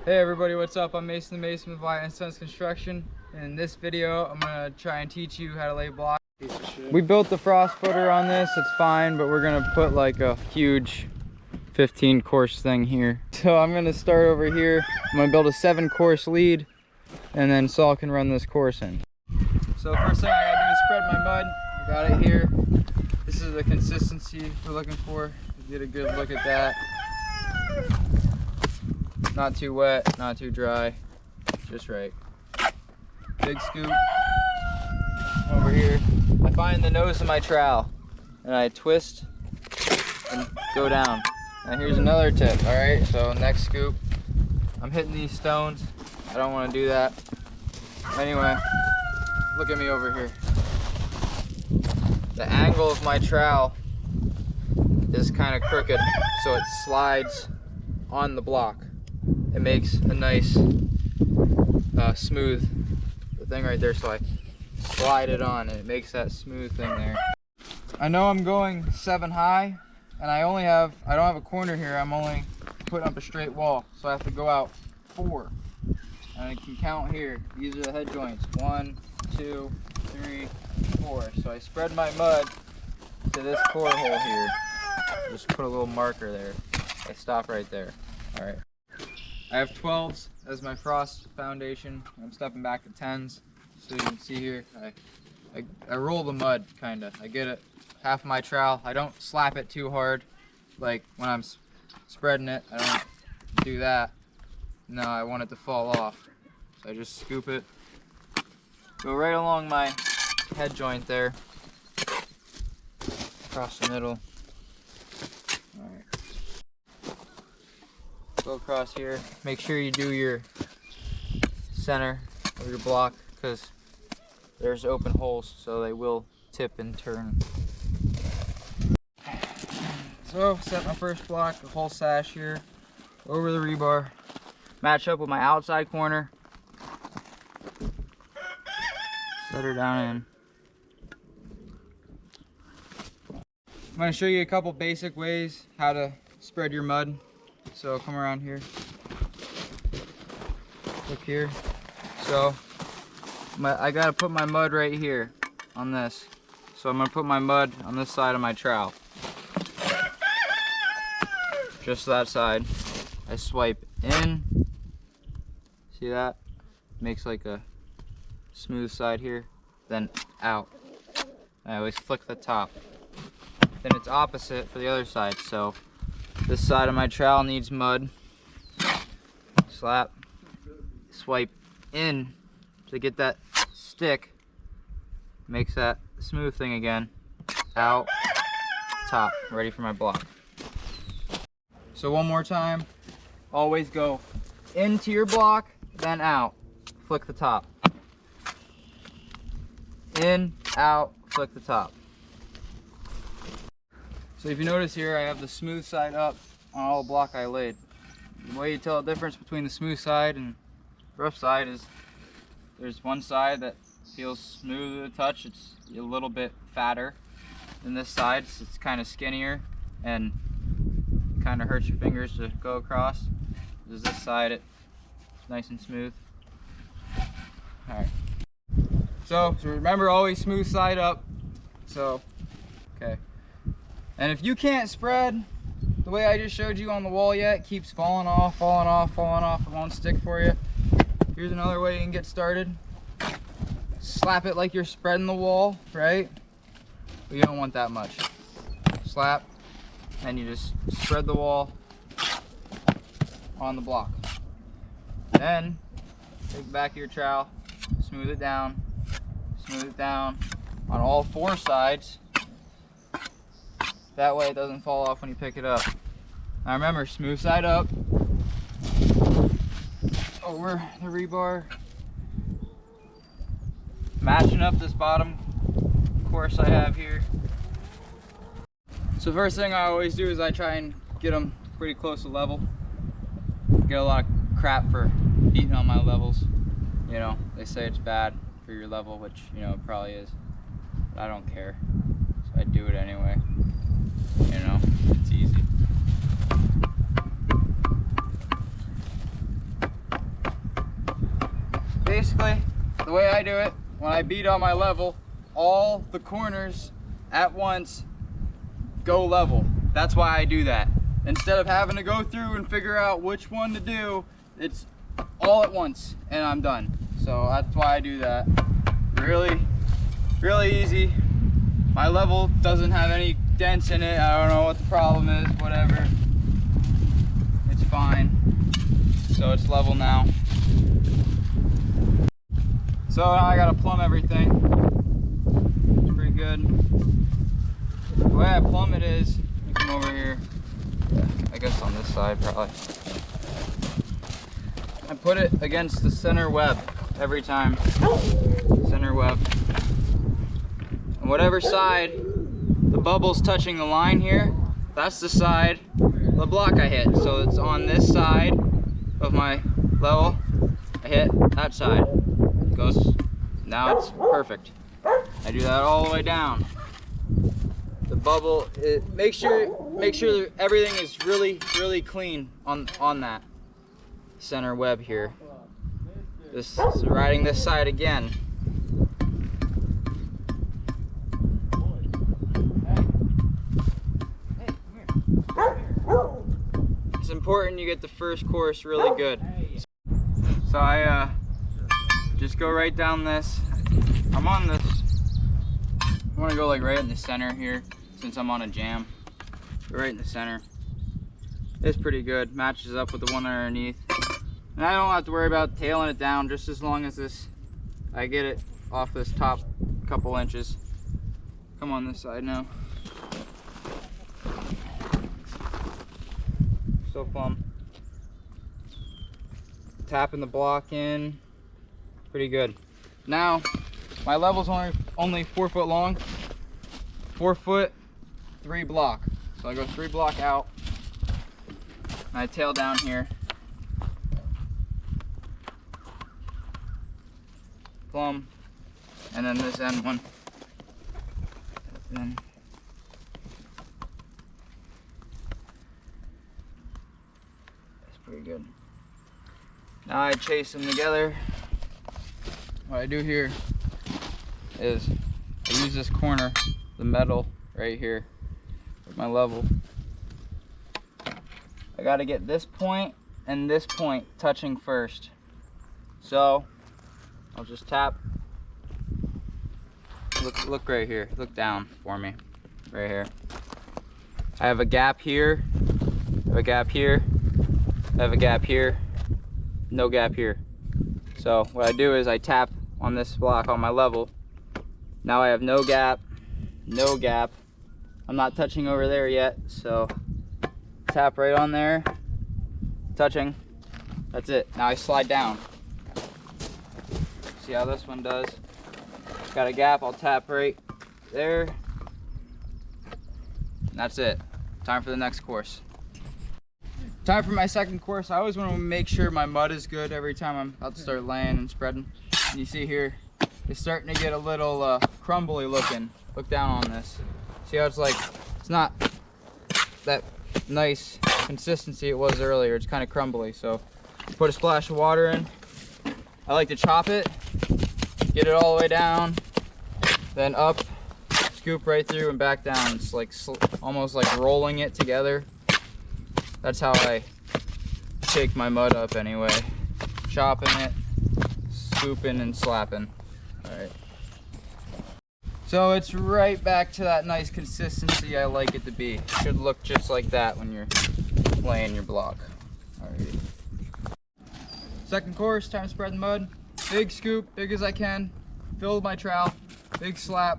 Hey everybody, what's up? I'm Mason the Mason with Wyatt & Sons Construction. And in this video, I'm gonna try and teach you how to lay block. We built the frost footer on this, it's fine, but we're gonna put like a huge 15 course thing here. So I'm gonna start over here. I'm gonna build a 7 course lead, and then Saul can run this course in. So first thing I gotta do is spread my mud. I got it here. This is the consistency we're looking for. Get a good look at that. Not too wet, not too dry, just right. Big scoop over here. I find the nose of my trowel and I twist and go down. And here's another tip, all right? So next scoop, I'm hitting these stones. I don't want to do that. Anyway, look at me over here. The angle of my trowel is kind of crooked, so it slides on the block. It makes a nice smooth thing right there, so I slide it on and it makes that smooth thing there. I know I'm going 7 high and I don't have a corner here. I'm only putting up a straight wall, so I have to go out 4, and I can count here. These are the head joints, 1, 2, 3, 4. So I spread my mud to this core hole here. Just put a little marker there. I stop right there. All right. I have 12s as my frost foundation. I'm stepping back to 10s. So you can see here, I roll the mud, kinda. I get it, half my trowel. I don't slap it too hard, like when I'm spreading it. I don't do that. No, I want it to fall off. So I just scoop it, go right along my head joint there, across the middle. All right. Go across here. Make sure you do your center of your block, because there's open holes, so they will tip and turn. So set my first block, the whole sash here, over the rebar, match up with my outside corner, set her down in. I'm going to show you a couple basic ways how to spread your mud. So come around here, look here. So I gotta put my mud right here on this. So I'm gonna put my mud on this side of my trowel. Just that side. I swipe in. See that? Makes like a smooth side here. Then out. I always flick the top. Then it's opposite for the other side. So this side of my trowel needs mud. Slap. Swipe in to get that stick. Makes that smooth thing again. Out. Top. Ready for my block. So one more time. Always go into your block, then out. Flick the top. In, out, flick the top. So if you notice here, I have the smooth side up on all the block I laid. The way you tell the difference between the smooth side and rough side is there's one side that feels smooth to the touch. It's a little bit fatter than this side, so it's kind of skinnier and kind of hurts your fingers to go across. There's this side, it's nice and smooth. All right. So remember, always smooth side up. So, okay. And if you can't spread the way I just showed you on the wall yet, it keeps falling off, falling off, falling off, it won't stick for you. Here's another way you can get started. Slap it like you're spreading the wall, right? But you don't want that much. Slap, and you just spread the wall on the block. Then, take the back of your trowel, smooth it down on all 4 sides. That way it doesn't fall off when you pick it up. Now remember, smooth side up, over the rebar, matching up this bottom course I have here. So first thing I always do is I try and get them pretty close to level. Get a lot of crap for beating on my levels. You know, they say it's bad for your level, which, you know, it probably is. But I don't care, so I do it anyway. You know, it's easy. basically, the way I do it, when I beat on my level, all the corners at once go level. That's why I do that. Instead of having to go through and figure out which one to do, it's all at once and I'm done. So that's why I do that. Really, really easy. My level doesn't have any dents in it. I don't know what the problem is, whatever. It's fine. So it's level now. So now I gotta plumb everything. It's pretty good. The way I plumb it is, you come over here. I guess on this side probably. I put it against the center web every time. Center web. And whatever side the bubble's touching the line here, that's the side of the block I hit. So it's on this side of my level. I hit that side. It goes, now it's perfect. I do that all the way down. The bubble, make sure that everything is really clean on that center web here. Just riding this side again. It's important you get the first course really good. So I just go right down this. I'm on this. I want to go like right in the center here since I'm on a jam. Go right in the center. It's pretty good. Matches up with the one underneath. And I don't have to worry about tailing it down just as long as this, I get it off this top couple inches. Come on this side now. So plumb. Tapping the block in. Pretty good. Now, my level's only 4 foot long. 4 foot, 3 block. So I go 3 block out. And I tail down here. Plumb. And then this end one. And that's pretty good. Now I chase them together. What I do here is I use this corner, the metal right here with my level. I got to get this point and this point touching first. So I'll just tap. Look right here. Look down for me. Right here. I have a gap here. I have a gap here. I have a gap here. No gap here. So what I do is I tap on this block on my level. Now I have no gap, no gap. I'm not touching over there yet, so tap right on there, touching. That's it. Now I slide down. See how this one does? Got a gap, I'll tap right there. And that's it. Time for the next course. Time for my second course. I always want to make sure my mud is good every time I'm about to start laying and spreading. And you see here, it's starting to get a little crumbly looking. Look down on this. See how it's like, it's not that nice consistency it was earlier. It's kind of crumbly. So put a splash of water in. I like to chop it, get it all the way down, then up, scoop right through and back down. It's like almost like rolling it together. That's how I shake my mud up anyway. Chopping it, scooping and slapping. All right. So it's right back to that nice consistency I like it to be. It should look just like that when you're laying your block. All right. Second course, time to spread the mud. Big scoop, big as I can. Fill my trowel, big slap.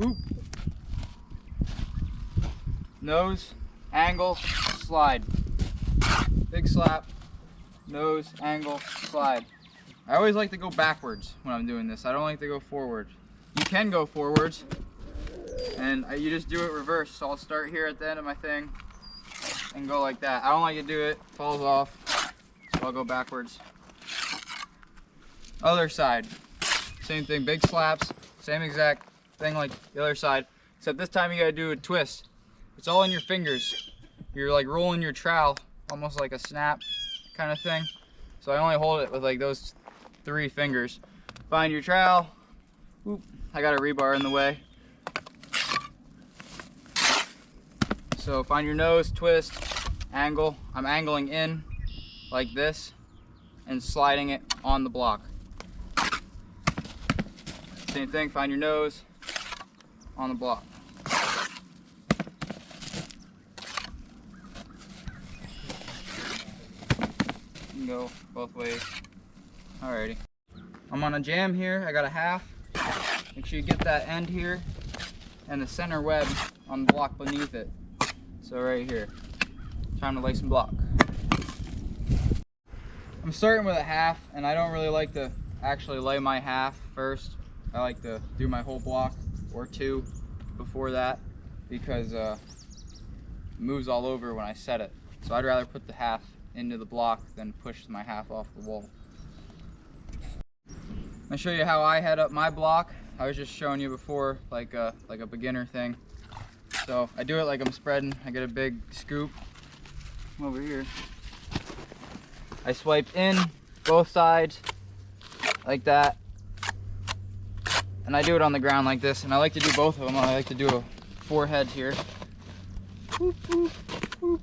Oop. Nose, angle, slide. Big slap, nose, angle, slide. I always like to go backwards when I'm doing this. I don't like to go forward. You can go forwards, and you just do it reverse. So I'll start here at the end of my thing and go like that. I don't like to do it, falls off. So I'll go backwards. Other side, same thing, big slaps, same exact thing like the other side, except this time you gotta do a twist. It's all in your fingers. You're like rolling your trowel, almost like a snap kind of thing. So I only hold it with like those 3 fingers. Find your trowel. Oop, I got a rebar in the way. So find your nose, twist, angle. I'm angling in like this and sliding it on the block. Same thing, find your nose on the block. You can go both ways. Alrighty. I'm on a jam here, I got a half. Make sure you get that end here and the center web on the block beneath it. So right here. Time to lay some block. I'm starting with a half, and I don't really like to actually lay my half first. I like to do my whole block or 2 before that because it moves all over when I set it. So I'd rather put the half into the block than push my half off the wall. I'm gonna show you how I head up my block. I was just showing you before, like a beginner thing. So I do it like I'm spreading. I get a big scoop over here. I swipe in both sides like that. And I do it on the ground like this. And I like to do both of them. I like to do a 4 heads here. Whoop, whoop, whoop.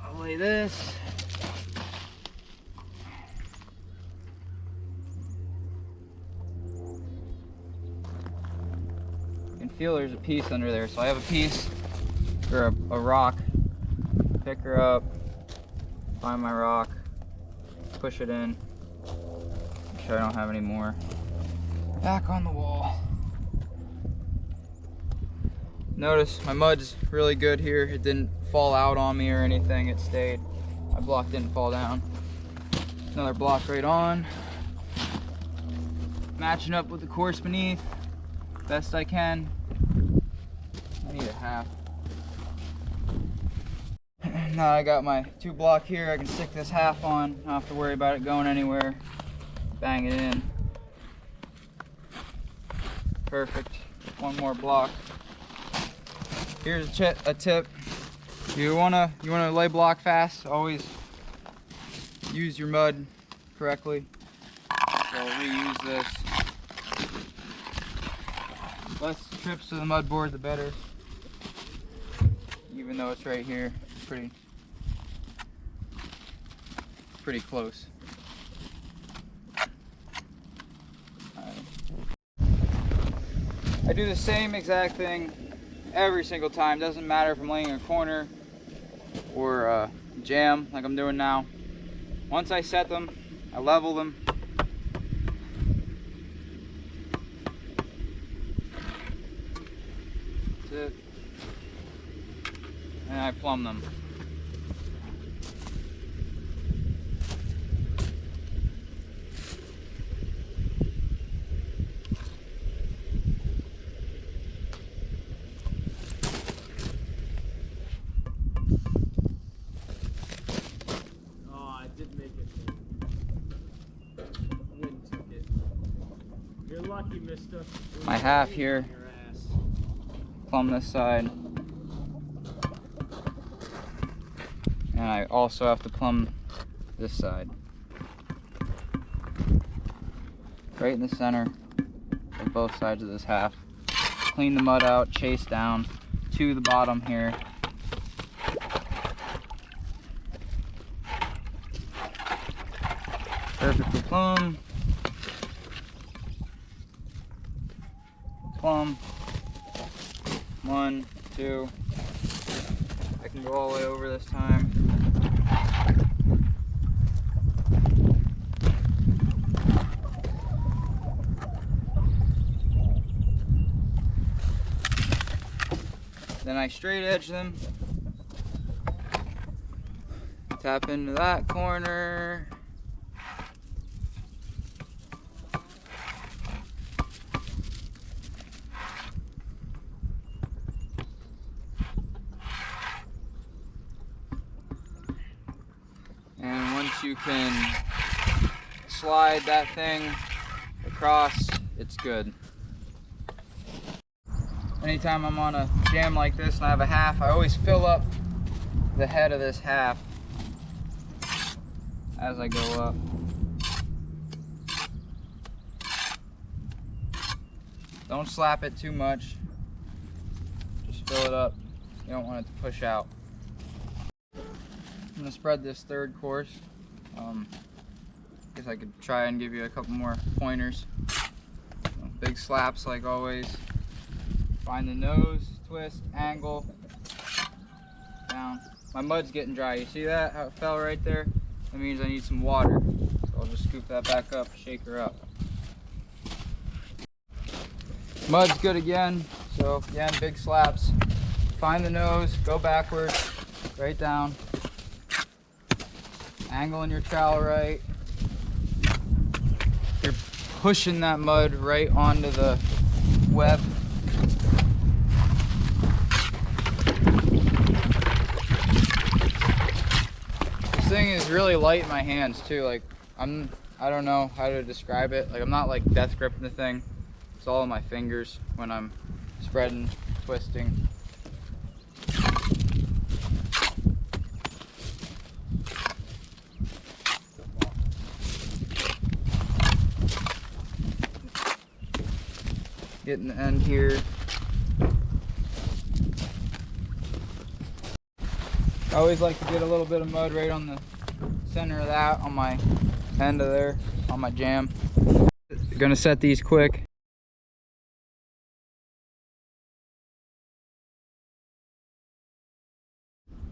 I'll lay this. Feel there's a piece under there, so I have a piece or a rock. Pick her up, find my rock, push it in. Make sure I don't have any more. Back on the wall. Notice my mud's really good here. It didn't fall out on me or anything. It stayed. My block didn't fall down. Another block right on. Matching up with the course beneath best I can. I need a half. Now I got my 2 block here. I can stick this half on. Don't have to worry about it going anywhere. Bang it in. Perfect. 1 more block. Here's a tip. You wanna lay block fast. Always use your mud correctly. So I'll reuse this. Less trips to the mud board, the better. Even though it's right here, pretty close. I do the same exact thing every single time. Doesn't matter if I'm laying in a corner or jam like I'm doing now. Once I set them, I level them. That's it. And I plumb them. Lucky, mister. My half here, plumb this side, and I also have to plumb this side, right in the center of both sides of this half. Clean the mud out, chase down to the bottom here. Perfectly plumb. Plumb. 1, 2. I can go all the way over this time. Then I straight edge them. Tap into that corner. And once you can slide that thing across, it's good. Anytime I'm on a jam like this and I have a half, I always fill up the head of this half as I go up. Don't slap it too much. Just fill it up. You don't want it to push out. I'm gonna spread this third course. Guess I could try and give you a couple more pointers. Big slaps like always. Find the nose, twist, angle, down. My mud's getting dry. You see that? How it fell right there? That means I need some water. So I'll just scoop that back up, shake her up. Mud's good again. So again, big slaps. Find the nose, go backwards, right down. Angling your trowel right. You're pushing that mud right onto the web. This thing is really light in my hands too. Like I don't know how to describe it. Like I'm not like death gripping the thing. It's all in my fingers when I'm spreading, twisting. Getting the end here. I always like to get a little bit of mud right on the center of that, on my end of there, on my jam. Gonna set these quick.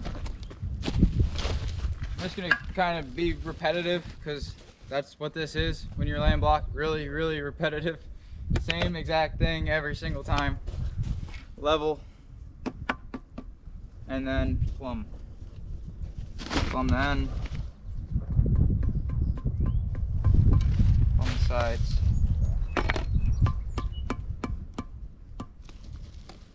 I'm just gonna kind of be repetitive because that's what this is when you're laying block. Really, really repetitive. Same exact thing every single time. Level and then plumb. Plumb the end. Plumb the sides.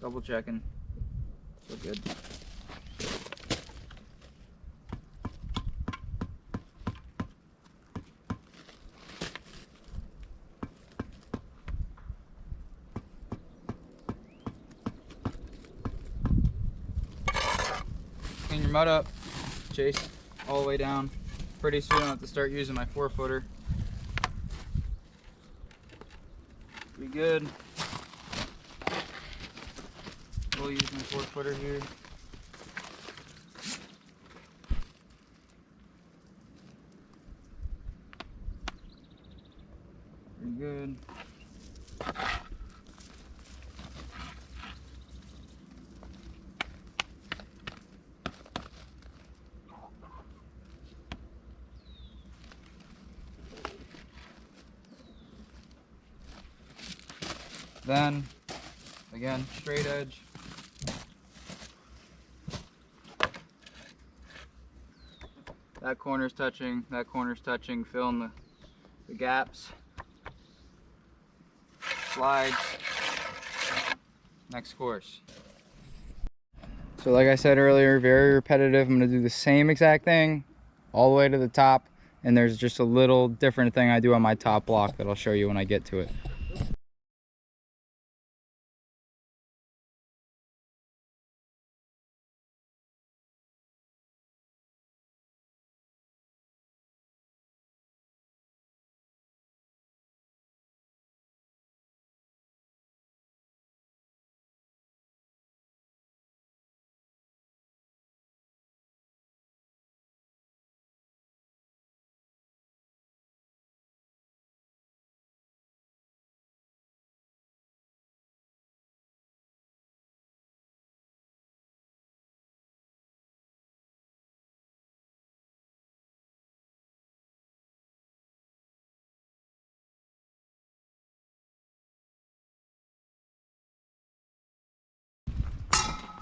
Double checking. So good. Clean your mud up, chase all the way down. Pretty soon I'll have to start using my 4-footer. Be good. We'll use my 4-footer here. Pretty good. Then, again, straight edge. That corner's touching, fill in the gaps. Slides. Next course. So like I said earlier, very repetitive. I'm gonna do the same exact thing all the way to the top, and there's just a little different thing I do on my top block that I'll show you when I get to it.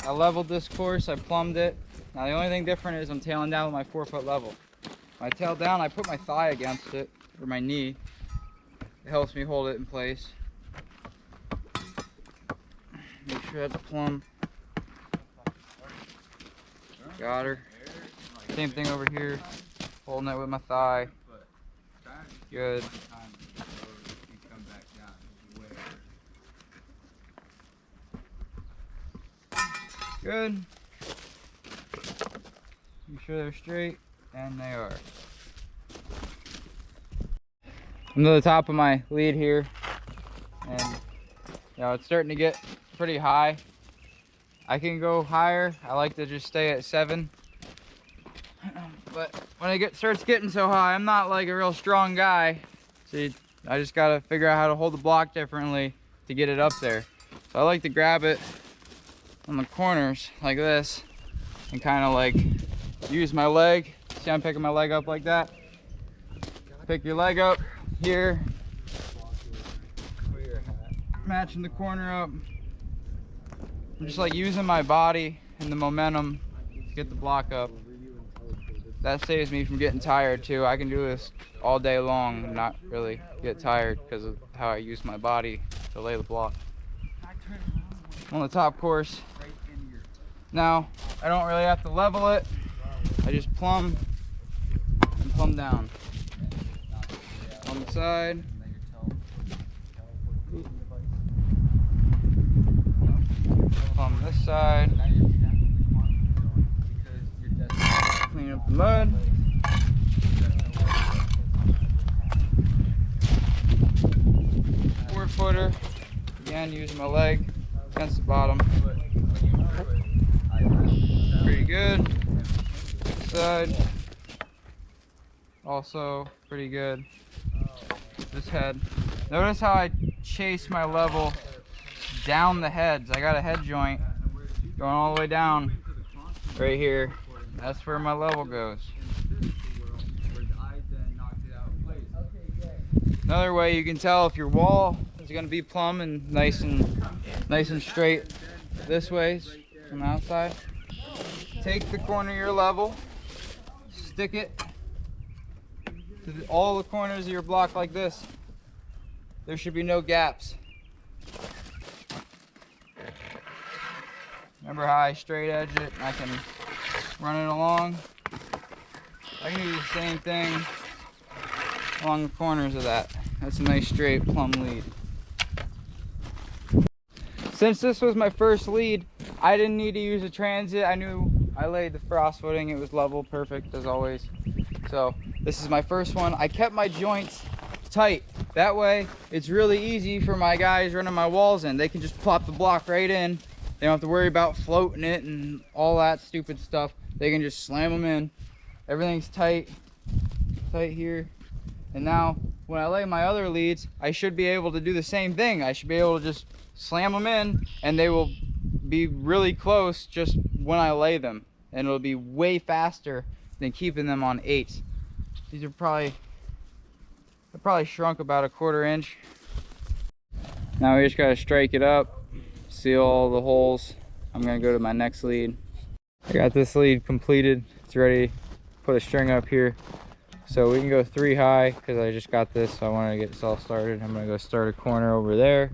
I leveled this course, I plumbed it. Now the only thing different is I'm tailing down with my 4-foot level. When I tail down, I put my thigh against it, or my knee. It helps me hold it in place. Make sure that's plumb. Got her. Same thing over here, holding it with my thigh. Good. Good. Make sure they're straight, and they are. I'm to the top of my lead here, and you know, it's starting to get pretty high. I can go higher. I like to just stay at 7. But when it starts getting so high, I'm not like a real strong guy. See, I just gotta figure out how to hold the block differently to get it up there. So I like to grab it on the corners like this and kind of like use my leg. See, I'm picking my leg up like that. Pick your leg up here, matching the corner up. I'm just like using my body and the momentum to get the block up. That saves me from getting tired too. I can do this all day long and not really get tired because of how I use my body to lay the block. On the top course. Now, I don't really have to level it. I just plumb and plumb down. On the side. Plumb this side. Clean up the mud. 4-footer. Again, using my leg against the bottom. Pretty good. Side. Also pretty good. This head. Notice how I chase my level down the heads. I got a head joint going all the way down right here. That's where my level goes. Another way you can tell if your wall is going to be plumb and nice and straight this way from the outside. Take the corner of your level, stick it to all the corners of your block like this. There should be no gaps. Remember how I straight edge it and I can run it along? I can do the same thing along the corners of that. That's a nice straight plumb lead. Since this was my first lead, I didn't need to use a transit. I knew I laid the frost footing. It was level, perfect as always. So this is my first one. I kept my joints tight. That way it's really easy for my guys running my walls in. They can just plop the block right in. They don't have to worry about floating it and all that stupid stuff. They can just slam them in. Everything's tight here. And now when I lay my other leads, I should be able to do the same thing. I should be able to just slam them in and they will be really close just when I lay them. And it'll be way faster than keeping them on 8s. These are probably shrunk about a 1/4 inch. Now we just gotta strike it up, seal all the holes. I'm gonna go to my next lead. I got this lead completed. It's ready to put a string up here. So we can go 3 high because I just got this. So I wanted to get this all started. I'm gonna go start a corner over there.